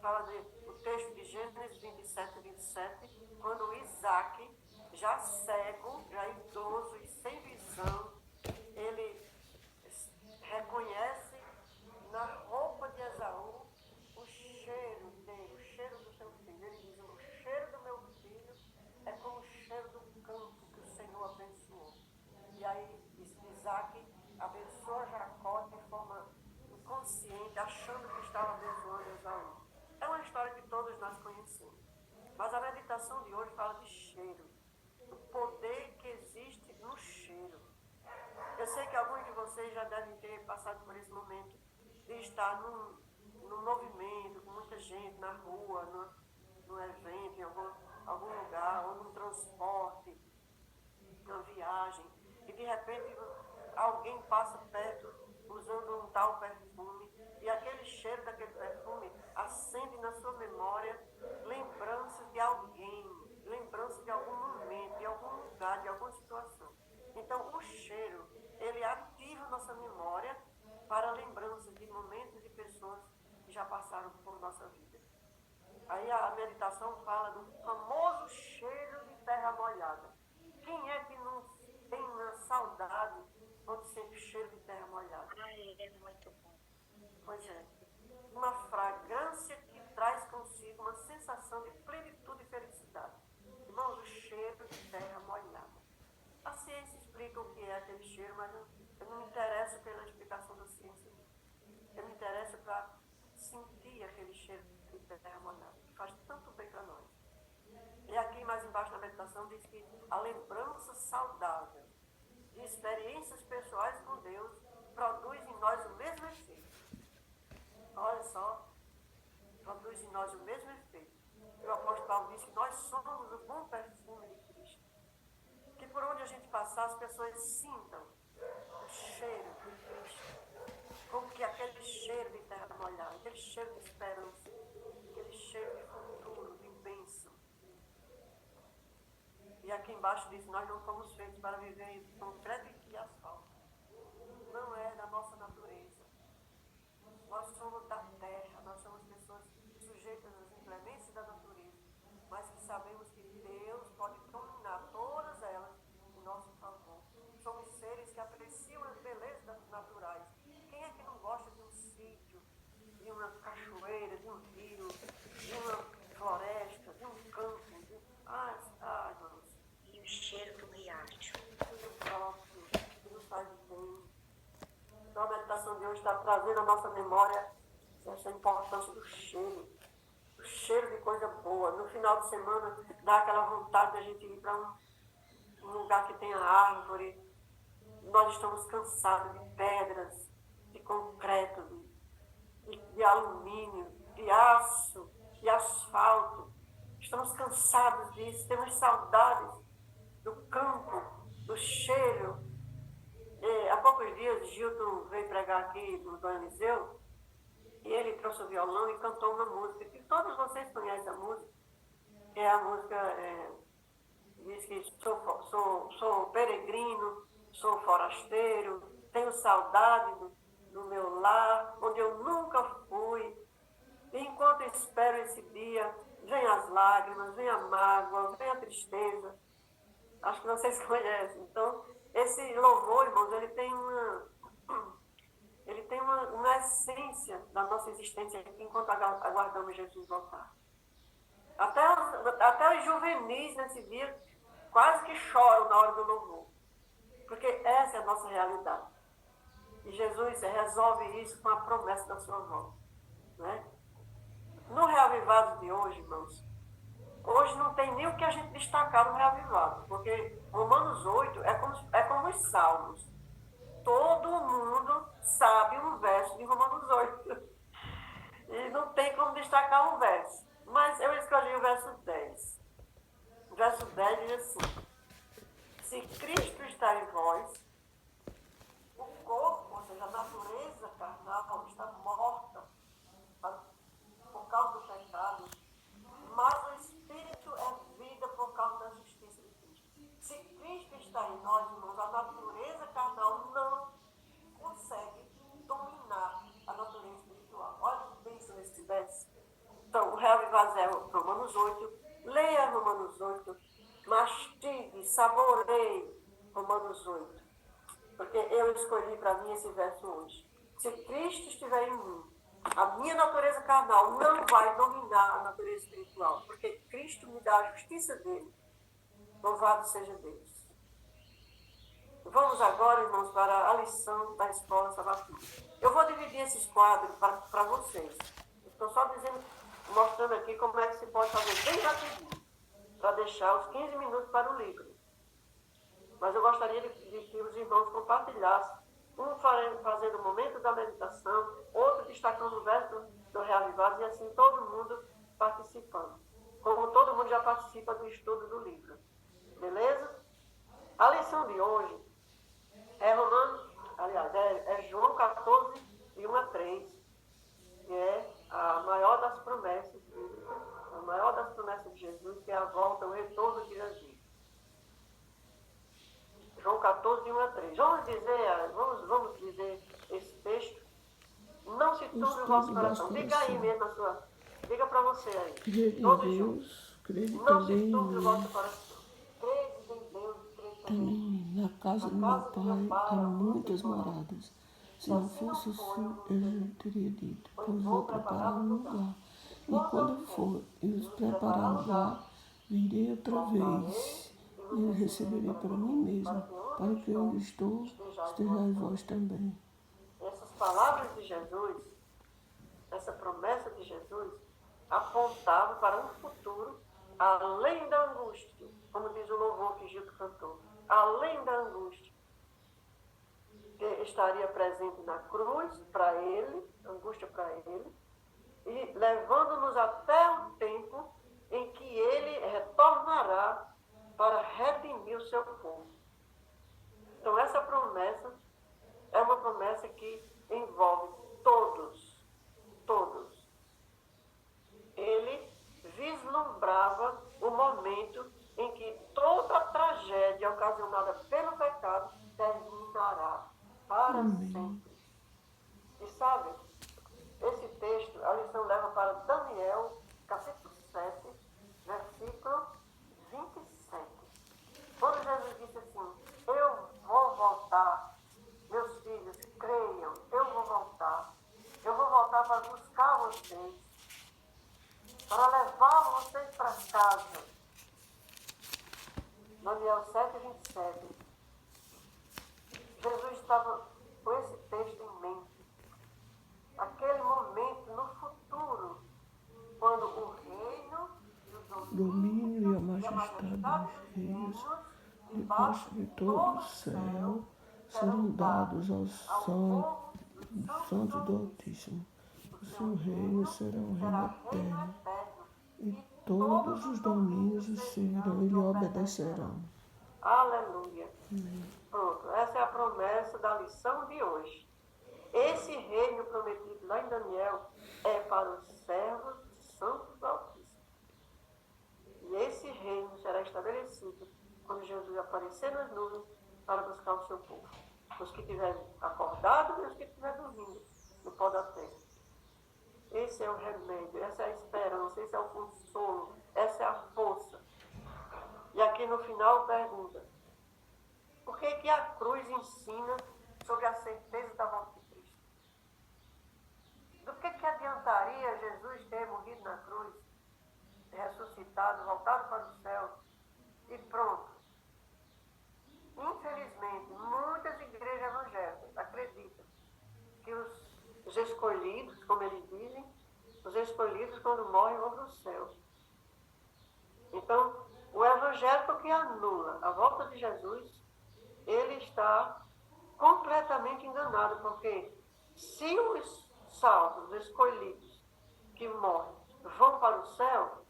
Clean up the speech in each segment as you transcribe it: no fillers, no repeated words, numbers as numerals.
fala o texto de Gênesis 27, quando Isaac, já cego, já idoso e sem visão, ele reconhece na roupa de Esaú o cheiro dele, o cheiro do seu filho. Ele diz: o cheiro do meu filho é como o cheiro do campo que o Senhor abençoou. E aí Isaac abençoa Jacó de forma inconsciente, achando que estava abençoando Esaú. É uma história que todos nós conhecemos. Mas a meditação de hoje fala de cheiro, do poder que existe no cheiro. Eu sei que alguns de vocês já devem ter passado por esse momento de estar num movimento, com muita gente na rua, num evento, em algum lugar, ou num transporte, numa viagem, e de repente alguém passa perto usando um tal perfume, e aquele cheiro daquele perfume acende na sua memória lembranças de alguém, lembranças de algum momento, de algum lugar, de alguma situação. Então, o cheiro, ele ativa nossa memória para lembranças de momentos e de pessoas que já passaram por nossa vida. Aí a meditação fala do famoso cheiro de terra molhada. Quem é que não tem uma saudade quando sente o cheiro de terra molhada? É muito bom. Pois é. Uma fragrância que traz consigo uma sensação de plenitude e felicidade. Irmãos, o cheiro de terra molhada. A ciência explica o que é aquele cheiro, mas eu não me interesso pela explicação da ciência. Eu me interesso para sentir aquele cheiro de terra molhada, que faz tanto bem para nós. E aqui mais embaixo na meditação diz que a lembrança saudável de experiências pessoais com Deus produz em nós o mesmo efeito. Olha só, produz em nós o mesmo efeito. O apóstolo Paulo diz que nós somos o bom perfume de Cristo. Que por onde a gente passar, as pessoas sintam o cheiro de Cristo. Como que aquele cheiro de terra molhada, aquele cheiro de esperança, aquele cheiro de futuro, de bênção. E aqui embaixo diz: nós não fomos feitos para viver em concreto e asfalto. Não é da nossa natureza. Nós somos da terra, nós somos pessoas sujeitas às inclemências da natureza, mas que sabemos que Deus pode dominar todas elas em nosso favor. Somos seres que apreciam as belezas naturais. Quem é que não gosta de um sítio, de uma cachoeira, de um rio, de uma floresta, de um campo? Irmãos. E o cheiro do riacho. Tudo próprio, tudo faz bem. Então a meditação de hoje está trazendo à nossa memória essa importância do cheiro. O cheiro de coisa boa. No final de semana dá aquela vontade de a gente ir para um lugar que tenha árvore. Nós estamos cansados de pedras, de concreto, de alumínio, de aço, de asfalto. Estamos cansados disso, temos saudades do campo, do cheiro. Há poucos dias, Gilton veio pregar aqui no Dom Eliseu, e ele trouxe o violão e cantou uma música, que todos vocês conhecem a música, que é a música, diz que sou peregrino, sou forasteiro, tenho saudade do meu lar, onde eu nunca fui. E enquanto espero esse dia, vem as lágrimas, vem a mágoa, vem a tristeza. Acho que vocês conhecem. Então, esse louvor, irmãos, ele tem uma essência da nossa existência aqui enquanto aguardamos Jesus voltar. Até os juvenis nesse dia quase que choram na hora do louvor. Porque essa é a nossa realidade. E Jesus resolve isso com a promessa da sua volta. Né? No Reavivado de hoje, irmãos, hoje não tem nem o que a gente destacar no Reavivado, porque Romanos 8 é como os Salmos. Todo mundo sabe um verso de Romanos 8. E não tem como destacar um verso. Mas eu escolhi o verso 10. O verso 10 diz assim: se Cristo está em vós, o corpo, ou seja, a natureza carnal, está morta por causa do pecado, mas o Espírito é vida por causa da justiça de Cristo. Se Cristo está em nós, irmãos, a natureza carnal não consegue dominar a natureza espiritual. Olha que bênção esse verso. Vaz é Romanos 8, leia Romanos 8, mastigue, saboreie Romanos 8. Porque eu escolhi para mim esse verso hoje. Se Cristo estiver em mim, a minha natureza carnal não vai dominar a natureza espiritual, porque Cristo me dá a justiça dele. Louvado seja Deus. Vamos agora, irmãos, para a lição da escola sabatina. Eu vou dividir esses quadros para vocês. Estou só dizendo, mostrando aqui como é que se pode fazer bem rapidinho, para deixar os 15 minutos para o livro. Mas eu gostaria de que os irmãos compartilhassem, um fazendo o momento da meditação, outro destacando o verso do Reavivados, e assim todo mundo participando. Como todo mundo já participa do estudo do livro. Beleza? A lição de hoje é João 14, de 1 a 3, que é a maior das promessas bíblicas, a maior das promessas de Jesus, que é a volta, o retorno de Jesus. João 14, de 1 a 3. Vamos dizer esse texto. Não se turbe o vosso coração. Diga aí mesmo a sua. Diga para você aí. Crer em Todos juntos. Deus, crer Não se também turbe em o mim. vosso coração. Crede em Deus, crede também. Também na casa do meu pai há muitas moradas. Se não fosse assim, eu não teria dito, pois vou preparar um lugar. E quando eu for e os preparar lugar, virei outra vez e os receberei para mim mesmo, para que onde estou estejais vós também. Essas palavras de Jesus, essa promessa de Jesus, apontava para um futuro além da angústia, como diz o louvor que Gildo cantou, além da angústia, que estaria presente na cruz para ele, angústia para ele, e levando-nos até o tempo em que ele retornará para redimir o seu povo. Então essa promessa é uma promessa que envolve todos. Ele vislumbrava o momento em que toda a tragédia ocasionada pelo pecado terminará para sempre. E sabe, esse texto, a lição leva para Daniel, capítulo 7, versículo 27. Quando Jesus disse assim, eu vou voltar, meus filhos, creiam, eu vou voltar para buscar vocês, para levar vocês para casa. Daniel 7, 27. Jesus estava com esse texto em mente. Aquele momento no futuro, quando o reino e o Domínio e a majestade dos reis, debaixo de todo o céu, serão dados aos santos do Altíssimo. O seu reino será um reino eterno, e todos os domínios o serão e lhe obedecerão. Aleluia. Amém. Pronto, essa é a promessa da lição de hoje. Esse reino prometido lá em Daniel é para os servos santos do Altíssimo. E esse reino será estabelecido quando Jesus aparecer nas nuvens para buscar o seu povo. Os que estiverem acordados e os que estiverem dormindo no pó da terra. Esse é o remédio, essa é a esperança, esse é o consolo, essa é a força. E aqui no final pergunta, por que a cruz ensina sobre a certeza da volta de Cristo? Do que adiantaria Jesus ter morrido na cruz, ressuscitado, voltado para o céu e pronto? Infelizmente, muitas igrejas evangélicas acreditam que os escolhidos, como eles dizem, os escolhidos quando morrem vão para o céu. Então, o evangélico que anula a volta de Jesus, ele está completamente enganado, porque se os salvos, os escolhidos que morrem, vão para o céu,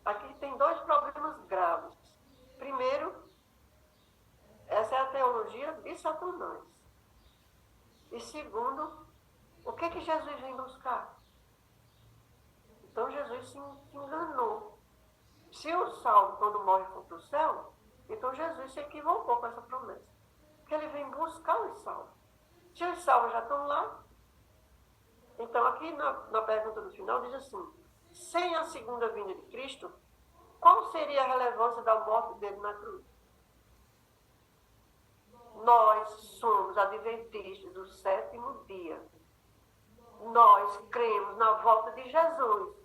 aqui tem dois problemas graves. Primeiro, essa é a teologia de Satanás. E segundo, o que Jesus vem buscar? Então Jesus se enganou. Se o salvo, quando morre, for para o céu, então Jesus se equivocou com essa promessa. Porque ele vem buscar os salvos. Se os salvos já estão lá, então aqui na pergunta do final diz assim, sem a segunda vinda de Cristo, qual seria a relevância da morte dele na cruz? Nós somos adventistas do sétimo dia. Nós cremos na volta de Jesus.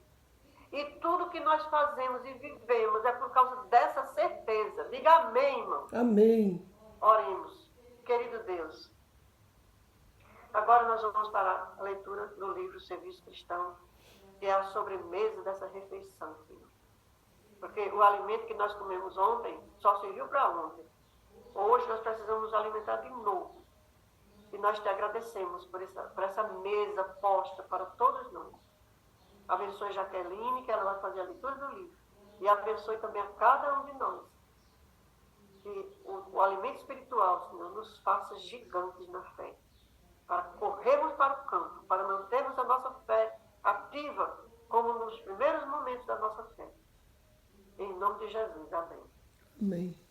E tudo que nós fazemos e vivemos é por causa dessa certeza. Diga amém, irmão. Amém. Oremos. Querido Deus, agora nós vamos para a leitura do livro Serviço Cristão, que é a sobremesa dessa refeição, Senhor. Porque o alimento que nós comemos ontem só serviu para ontem. Hoje nós precisamos nos alimentar de novo. E nós te agradecemos por essa mesa posta para todos nós. Abençoe Jaqueline, que ela vai fazer a leitura do livro. E abençoe também a cada um de nós. Que o alimento espiritual, Senhor, nos faça gigantes na fé. Para corrermos para o campo, para mantermos a nossa fé ativa, como nos primeiros momentos da nossa fé. Em nome de Jesus, amém. Amém.